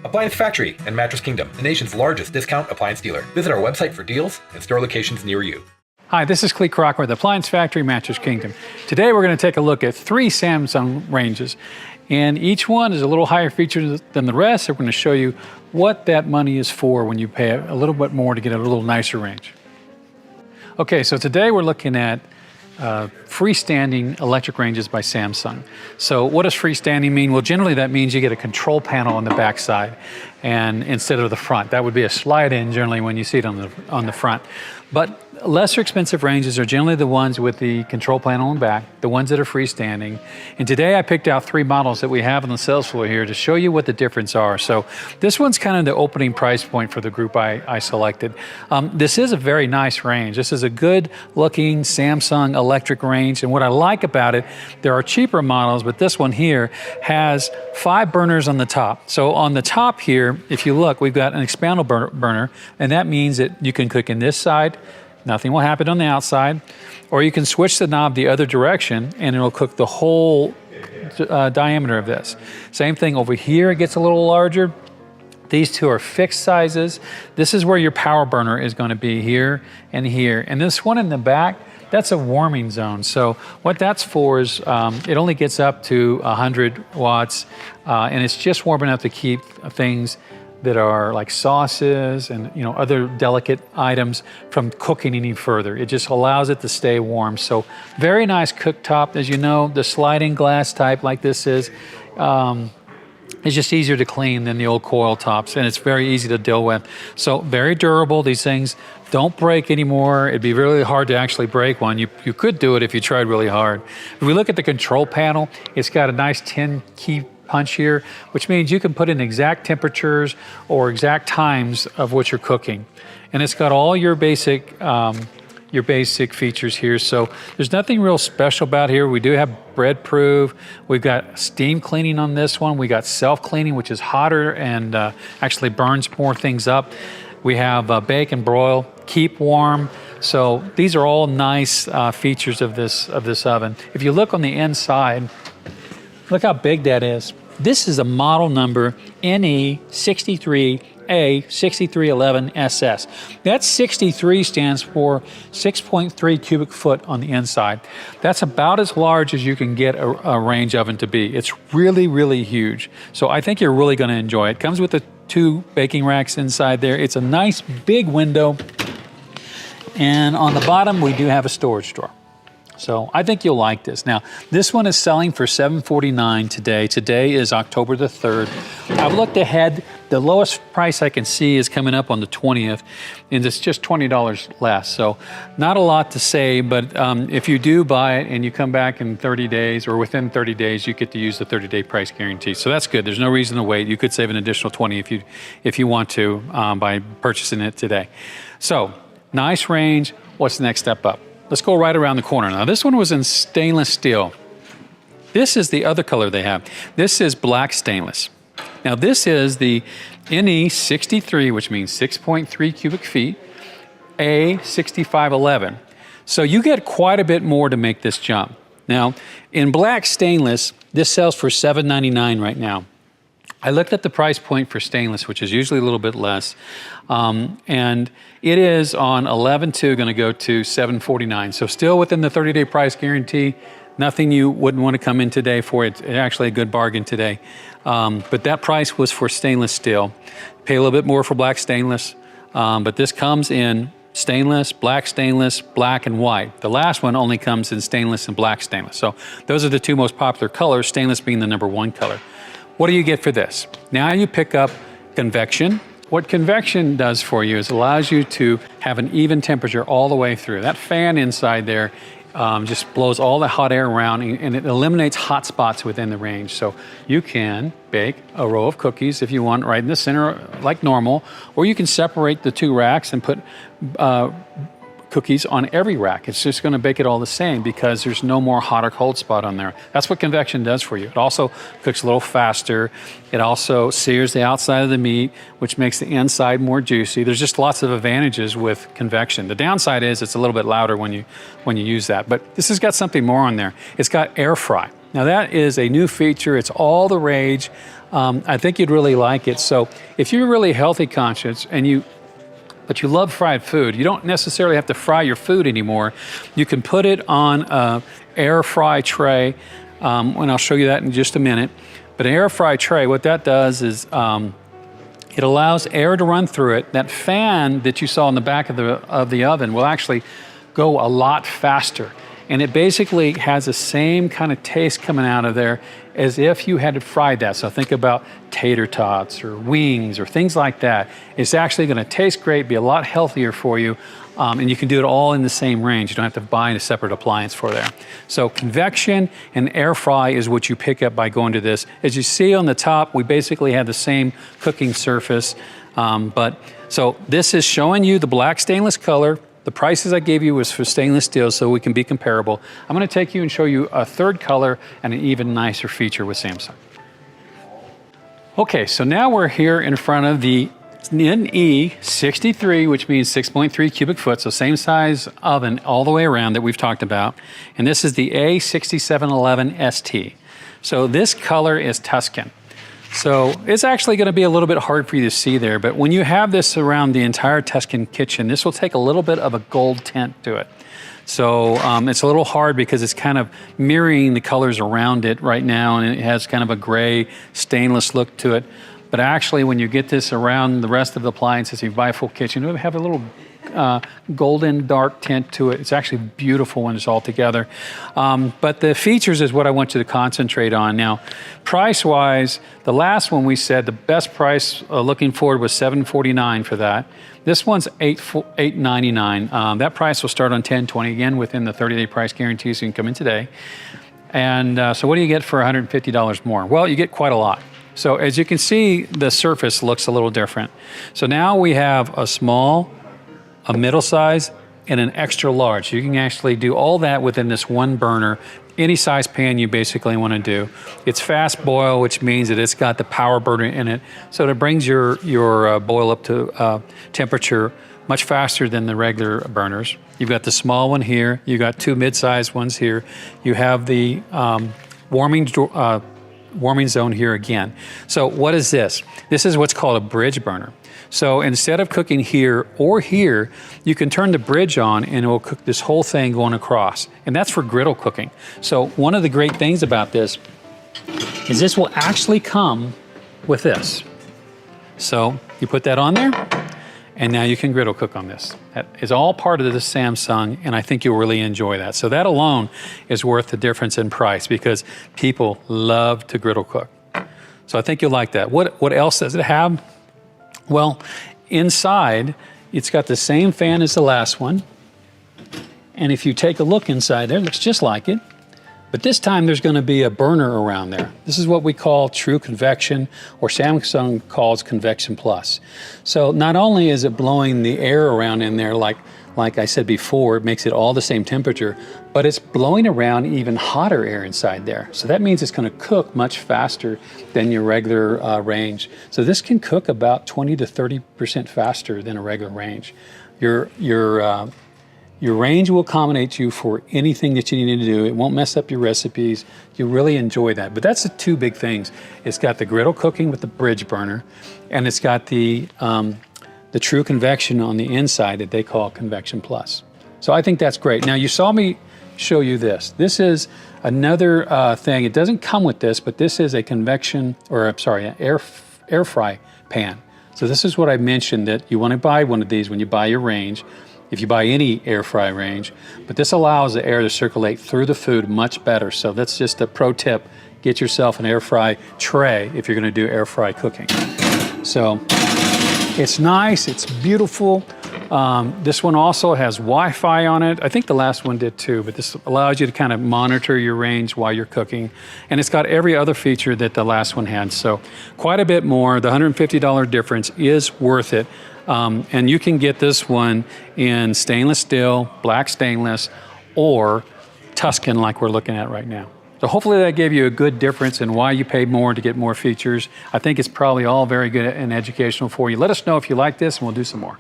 Appliance Factory and Mattress Kingdom, the nation's largest discount appliance dealer. Visit our website for deals and store locations near you. Hi, this is Clee Crocker with Appliance Factory Mattress Kingdom. Today we're going to take a look at 3 Samsung ranges, and each one is a little higher featured than the rest. So we're going to show you what that money is for when you pay a little bit more to get a little nicer range. Okay, so today we're looking at freestanding electric ranges by Samsung. So what does freestanding mean? Well, generally that means you get a control panel on the back side and instead of the front. That would be a slide-in generally when you see it on the front. But lesser expensive ranges are generally the ones with the control panel on the back, the ones that are freestanding. And today I picked out 3 models that we have on the sales floor here to show you what the difference are. So this one's kind of the opening price point for the group I selected. This is a very nice range. This is a good looking Samsung electric range. And what I like about it, there are cheaper models, but this one here has 5 burners on the top. So on the top here, if you look, we've got an expandable burner, and that means that you can cook in this side, nothing will happen on the outside, or you can switch the knob the other direction and it'll cook the whole diameter of this. Same thing over here, it gets a little larger. These 2 are fixed sizes. This is where your power burner is going to be, here and here. And this one in the back, that's a warming zone. So what that's for is it only gets up to 100 watts and it's just warm enough to keep things that are like sauces and other delicate items from cooking any further. It just allows it to stay warm. So very nice cooktop. As you know, the sliding glass type like this is just easier to clean than the old coil tops, and it's very easy to deal with. So very durable. These things don't break anymore. It'd be really hard to actually break one. You could do it if you tried really hard. If we look at the control panel, it's got a nice 10 key punch here, which means you can put in exact temperatures or exact times of what you're cooking. And it's got all your basic features here. So there's nothing real special about here. We do have bread proof. We've got steam cleaning on this one. We got self cleaning, which is hotter and actually burns more things up. We have bake and broil, keep warm. So these are all nice features of this oven. If you look on the inside, look how big that is. This is a model number NE63A6311SS. That 63 stands for 6.3 cubic foot on the inside. That's about as large as you can get a range oven to be. It's really, really huge. So I think you're really going to enjoy it. Comes with the 2 baking racks inside there. It's a nice big window. And on the bottom, we do have a storage drawer. So I think you'll like this. Now, this one is selling for $749 today. Today is October the 3rd. I've looked ahead. The lowest price I can see is coming up on the 20th, and it's just $20 less. So not a lot to say, but if you do buy it and you come back in 30 days or within 30 days, you get to use the 30-day price guarantee. So that's good. There's no reason to wait. You could save an additional $20 if you want to by purchasing it today. So nice range. What's the next step up? Let's go right around the corner. Now this one was in stainless steel. This is the other color they have. This is black stainless. Now this is the NE63, which means 6.3 cubic feet, A6511. So you get quite a bit more to make this jump. Now in black stainless, this sells for $799 right now. I looked at the price point for stainless, which is usually a little bit less, and it is on 11/2 going to go to $749. So still within the 30-day price guarantee. Nothing you wouldn't want to come in today for. It's actually a good bargain today. But that price was for stainless steel. Pay a little bit more for black stainless, but this comes in stainless, black, black and white. The last one only comes in stainless and black stainless. So those are the 2 most popular colors, stainless being the #1 color. What do you get for this? Now you pick up convection. What convection does for you is allows you to have an even temperature all the way through. That fan inside there just blows all the hot air around and it eliminates hot spots within the range. So you can bake a row of cookies if you want right in the center like normal, or you can separate the 2 racks and put cookies on every rack. It's just going to bake it all the same because there's no more hot or cold spot on there. That's what convection does for you. It also cooks a little faster. It also sears the outside of the meat, which makes the inside more juicy. There's just lots of advantages with convection. The downside is it's a little bit louder when you use that, but this has got something more on there. It's got air fry. Now that is a new feature. It's all the rage. I think you'd really like it. So if you're really healthy conscious but you love fried food, you don't necessarily have to fry your food anymore. You can put it on an air fry tray, and I'll show you that in just a minute. But an air fry tray, what that does is it allows air to run through it. That fan that you saw in the back of the oven will actually go a lot faster. And it basically has the same kind of taste coming out of there as if you had fried that. So think about tater tots or wings or things like that. It's actually going to taste great, be a lot healthier for you, and you can do it all in the same range. You don't have to buy a separate appliance for that. So convection and air fry is what you pick up by going to this. As you see on the top, we basically have the same cooking surface. So this is showing you the black stainless color. The prices I gave you was for stainless steel, so we can be comparable. I'm going to take you and show you a third color and an even nicer feature with Samsung. Okay, so now we're here in front of the NE63, which means 6.3 cubic foot, so same size oven all the way around that we've talked about. And this is the A6711 ST. So this color is Tuscan. So it's actually going to be a little bit hard for you to see there, but when you have this around the entire Tuscan kitchen, this will take a little bit of a gold tint to it. So it's a little hard because it's kind of mirroring the colors around it right now, and it has kind of a gray stainless look to it. But actually, when you get this around the rest of the appliances, you buy a full kitchen, it'll have a little golden dark tint to it. It's actually beautiful when it's all together. But the features is what I want you to concentrate on. Now, price-wise, the last one we said the best price looking forward was $749 for that. This one's $899. That price will start on $1020, again, within the 30-day price guarantee, so you can come in today. And so what do you get for $150 more? Well, you get quite a lot. So as you can see, the surface looks a little different. So now we have a small, a middle size, and an extra large. You can actually do all that within this one burner, any size pan you basically want to do. It's fast boil, which means that it's got the power burner in it, so it brings your boil up to temperature much faster than the regular burners. You've got the small one here, you've got two mid-sized ones here, you have the warming zone here again. So what is this? This is what's called a bridge burner. So instead of cooking here or here, you can turn the bridge on and it will cook this whole thing going across. And that's for griddle cooking. So one of the great things about this is this will actually come with this. So you put that on there, and now you can griddle cook on this. That is all part of the Samsung, and I think you'll really enjoy that. So that alone is worth the difference in price because people love to griddle cook. So I think you'll like that. What else does it have? Well, inside, it's got the same fan as the last one. And if you take a look inside there, it looks just like it. But this time there's going to be a burner around there. This is what we call true convection, or Samsung calls convection plus. So not only is it blowing the air around in there like I said before, it makes it all the same temperature, but it's blowing around even hotter air inside there. So that means it's going to cook much faster than your regular range. So this can cook about 20 to 30% faster than a regular range. Your range will accommodate you for anything that you need to do. It won't mess up your recipes. You'll really enjoy that. But that's the two big things. It's got the griddle cooking with the bridge burner, and it's got the true convection on the inside that they call Convection Plus. So I think that's great. Now you saw me show you this. This is another thing. It doesn't come with this, but this is a convection, or I'm sorry, an air fry pan. So this is what I mentioned, that you want to buy one of these when you buy your range, if you buy any air fry range, but this allows the air to circulate through the food much better. So that's just a pro tip. Get yourself an air fry tray if you're going to do air fry cooking. So it's nice, it's beautiful. This one also has Wi-Fi on it. I think the last one did too, but this allows you to kind of monitor your range while you're cooking. And it's got every other feature that the last one had. So quite a bit more. The $150 difference is worth it. And you can get this one in stainless steel, black stainless, or Tuscan like we're looking at right now. So hopefully that gave you a good difference in why you paid more to get more features. I think it's probably all very good and educational for you. Let us know if you like this and we'll do some more.